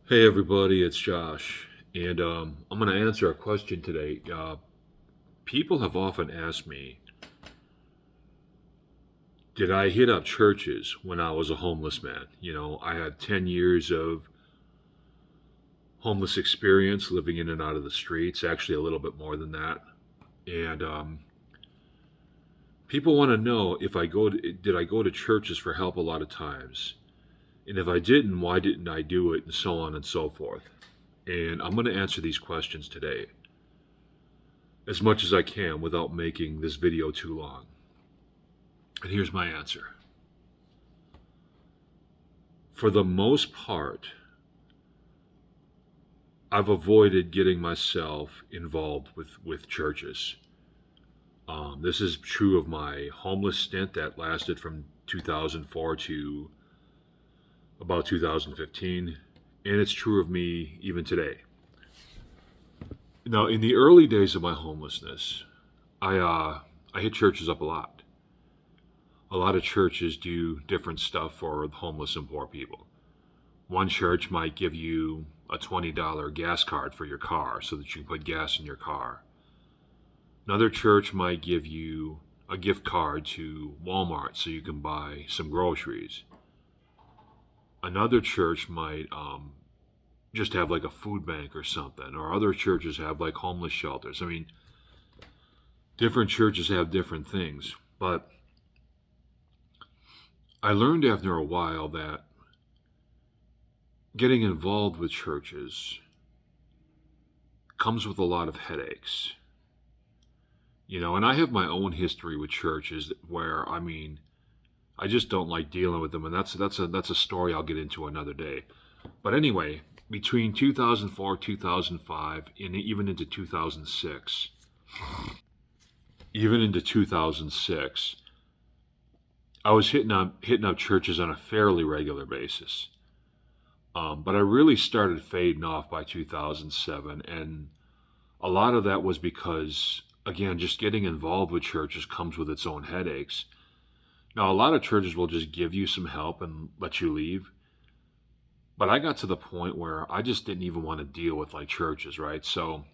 Hey everybody, it's Josh, and I'm going to answer a question today. People have often asked me, did I hit up churches when I was a homeless man? I had 10 years of homeless experience living in and out of the streets, actually a little bit more than that. And people want to know if did I go to churches for help a lot of times? And if I didn't, why didn't I do it? And so on and so forth. And I'm going to answer these questions today as much as I can without making this video too long. And here's my answer. For the most part, I've avoided getting myself involved with churches. This is true of my homeless stint that lasted from 2004 to about 2015, and it's true of me even today. Now, in the early days of my homelessness, I hit churches up a lot. A lot of churches do different stuff for homeless and poor people. One church might give you a $20 gas card for your car so that you can put gas in your car. Another church might give you a gift card to Walmart so you can buy some groceries. Another church might just have like a food bank or something, or other churches have like homeless shelters. I mean, different churches have different things, but I learned after a while that getting involved with churches comes with a lot of headaches. And I have my own history with churches where I just don't like dealing with them, and that's a story I'll get into another day. But anyway, between 2004, 2005, and even into 2006, I was hitting up churches on a fairly regular basis. But I really started fading off by 2007, and a lot of that was because, again, just getting involved with churches comes with its own headaches. Now, a lot of churches will just give you some help and let you leave. But I got to the point where I just didn't even want to deal with like churches, right? So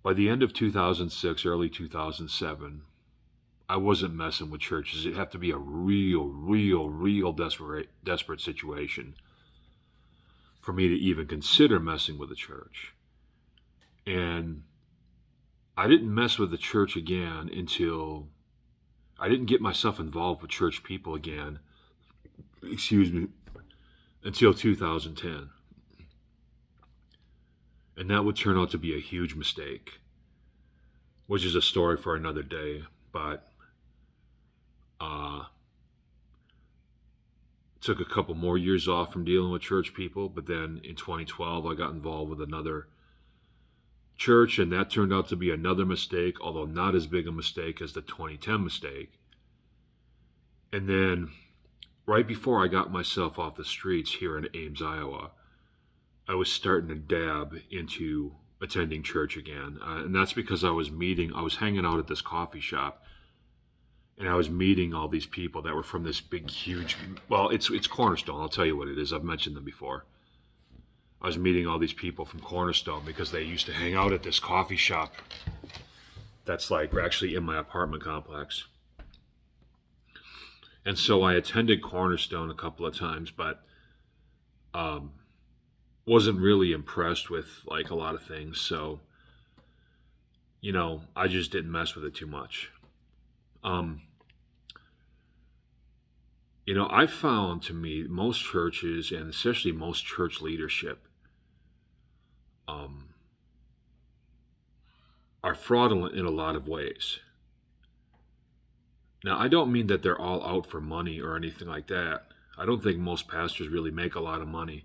by the end of 2006, early 2007, I wasn't messing with churches. It'd have to be a real desperate situation for me to even consider messing with a church. And I didn't mess with the church again until I didn't get myself involved with church people again, excuse me, until 2010. And that would turn out to be a huge mistake, which is a story for another day. But uh, took a couple more years off from dealing with church people. But then in 2012, I got involved with another church, and that turned out to be another mistake, although not as big a mistake as the 2010 mistake. And then right before I got myself off the streets here in Ames, Iowa, I was starting to dab into attending church again. And that's because I was hanging out at this coffee shop, and I was meeting all these people that were from this big, huge, well, it's Cornerstone. I'll tell you what it is. I've mentioned them before. I was meeting all these people from Cornerstone because they used to hang out at this coffee shop that's like actually in my apartment complex. And so I attended Cornerstone a couple of times, but um, wasn't really impressed with like a lot of things. So, I just didn't mess with it too much. Um, I found to me most churches and especially most church leadership um, are fraudulent in a lot of ways. Now, I don't mean that they're all out for money or anything like that. I don't think most pastors really make a lot of money.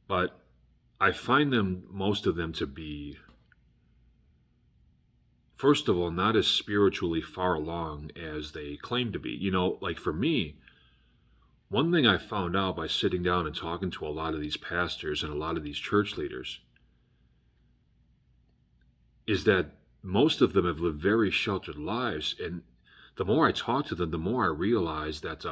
But I find most of them to be, first of all, not as spiritually far along as they claim to be. Like for me, one thing I found out by sitting down and talking to a lot of these pastors and a lot of these church leaders is that most of them have lived very sheltered lives. And the more I talk to them, the more I realize that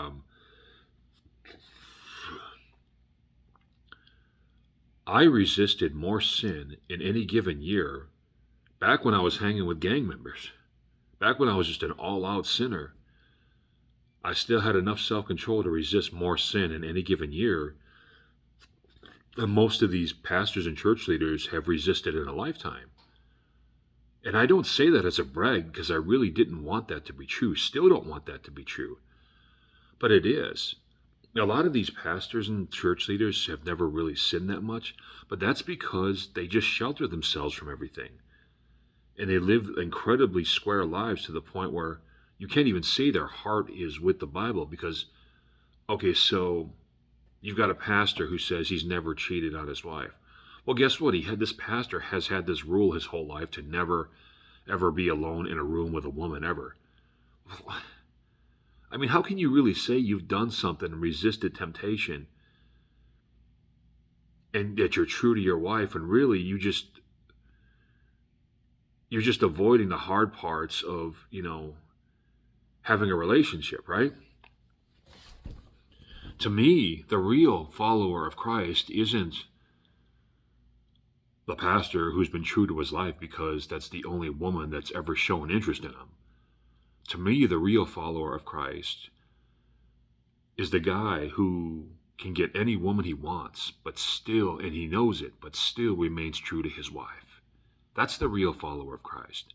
I resisted more sin in any given year back when I was hanging with gang members. Back when I was just an all out sinner, I still had enough self control to resist more sin in any given year than most of these pastors and church leaders have resisted in a lifetime. And I don't say that as a brag because I really didn't want that to be true. Still don't want that to be true. But it is. A lot of these pastors and church leaders have never really sinned that much, but that's because they just shelter themselves from everything. And they live incredibly square lives to the point where you can't even say their heart is with the Bible because, okay, so you've got a pastor who says he's never cheated on his wife. Well, guess what? This pastor has had this rule his whole life to never, ever be alone in a room with a woman ever. I mean, how can you really say you've done something and resisted temptation and that you're true to your wife and really you're just avoiding the hard parts of, having a relationship, right? To me, the real follower of Christ isn't the pastor who's been true to his life because that's the only woman that's ever shown interest in him. To me, the real follower of Christ is the guy who can get any woman he wants, but still, and he knows it, but still remains true to his wife. That's the real follower of Christ.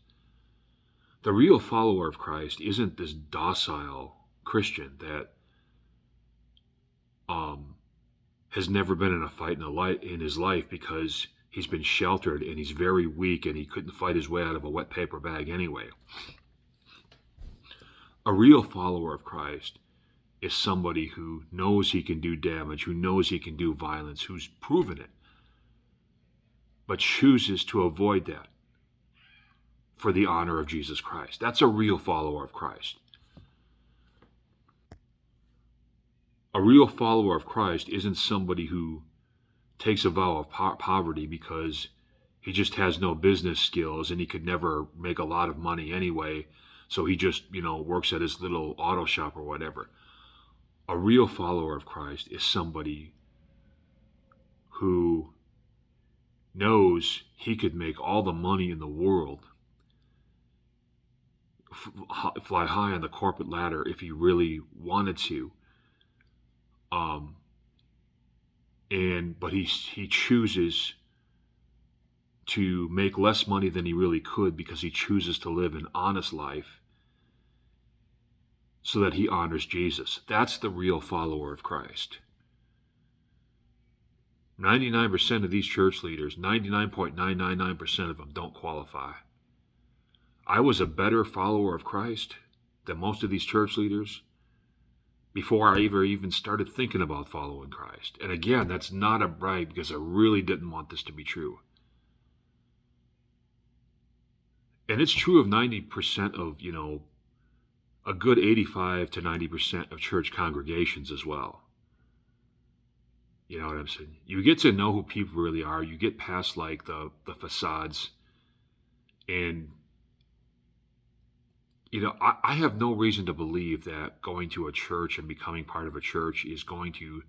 The real follower of Christ isn't this docile Christian that has never been in a fight in his life because he's been sheltered and he's very weak and he couldn't fight his way out of a wet paper bag anyway. A real follower of Christ is somebody who knows he can do damage, who knows he can do violence, who's proven it, but chooses to avoid that for the honor of Jesus Christ. That's a real follower of Christ. A real follower of Christ isn't somebody who takes a vow of poverty because he just has no business skills and he could never make a lot of money anyway, so he just, works at his little auto shop or whatever. A real follower of Christ is somebody who knows he could make all the money in the world, fly high on the corporate ladder if he really wanted to. But he chooses to make less money than he really could because he chooses to live an honest life so that he honors Jesus. That's the real follower of Christ. 99% of these church leaders, 99.999% of them don't qualify. I was a better follower of Christ than most of these church leaders before I even started thinking about following Christ. And again, that's not a brag because I really didn't want this to be true. And it's true of 90% of, a good 85 to 90% of church congregations as well. You know what I'm saying? You get to know who people really are. You get past like the facades. And, I have no reason to believe that going to a church and becoming part of a church is going to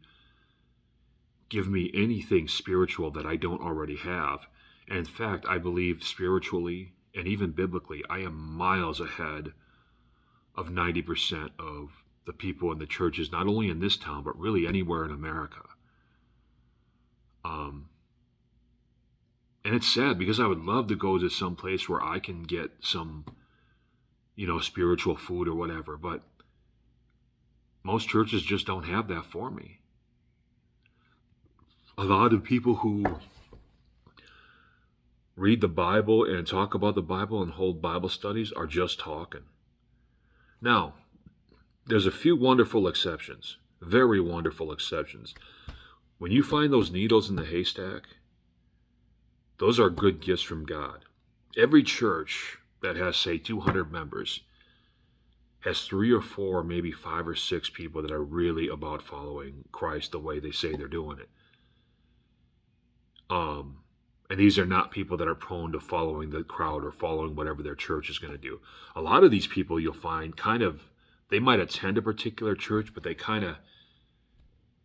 give me anything spiritual that I don't already have. And in fact, I believe spiritually and even biblically, I am miles ahead of 90% of the people in the churches, not only in this town, but really anywhere in America. And it's sad because I would love to go to some place where I can get some, spiritual food or whatever, but most churches just don't have that for me. A lot of people who read the Bible and talk about the Bible and hold Bible studies are just talking. Now, there's a few wonderful exceptions, very wonderful exceptions. When you find those needles in the haystack, those are good gifts from God. Every church that has, say, 200 members has 3 or 4, maybe 5 or 6 people that are really about following Christ the way they say they're doing it. And these are not people that are prone to following the crowd or following whatever their church is going to do. A lot of these people you'll find they might attend a particular church, but they kind of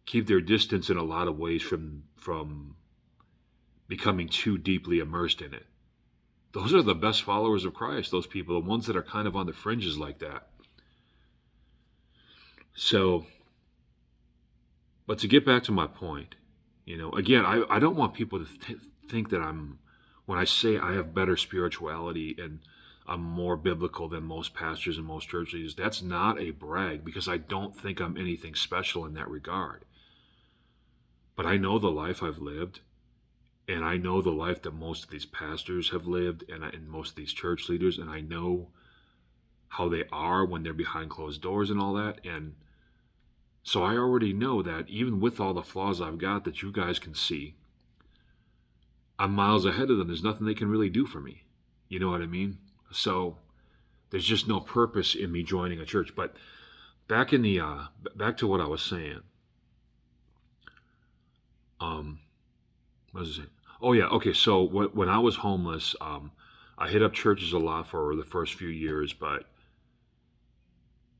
keep their distance in a lot of ways from becoming too deeply immersed in it. Those are the best followers of Christ, those people, the ones that are kind of on the fringes like that. So, but to get back to my point, again, I don't want people to think that when I say I have better spirituality and I'm more biblical than most pastors and most church leaders, that's not a brag because I don't think I'm anything special in that regard. But I know the life I've lived, and I know the life that most of these pastors have lived, and most of these church leaders, and I know how they are when they're behind closed doors and all that. And so I already know that even with all the flaws I've got that you guys can see, I'm miles ahead of them. There's nothing they can really do for me. You know what I mean? So there's just no purpose in me joining a church. But back to what I was saying. What was I saying? Oh yeah, okay. So when I was homeless, I hit up churches a lot for the first few years, but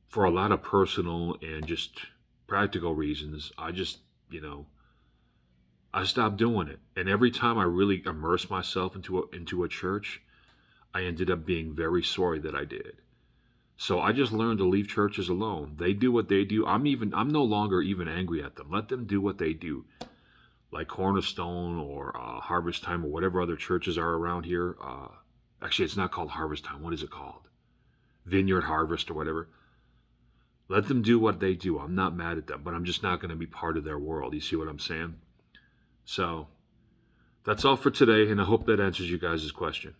for a lot of personal and just practical reasons, I stopped doing it. And every time I really immersed myself into a church, I ended up being very sorry that I did. So I just learned to leave churches alone. They do what they do. I'm no longer even angry at them. Let them do what they do. Like Cornerstone or Harvest Time or whatever other churches are around here. Actually, it's not called Harvest Time. What is it called? Vineyard Harvest or whatever. Let them do what they do. I'm not mad at them, but I'm just not going to be part of their world. You see what I'm saying? So that's all for today, and I hope that answers you guys' question.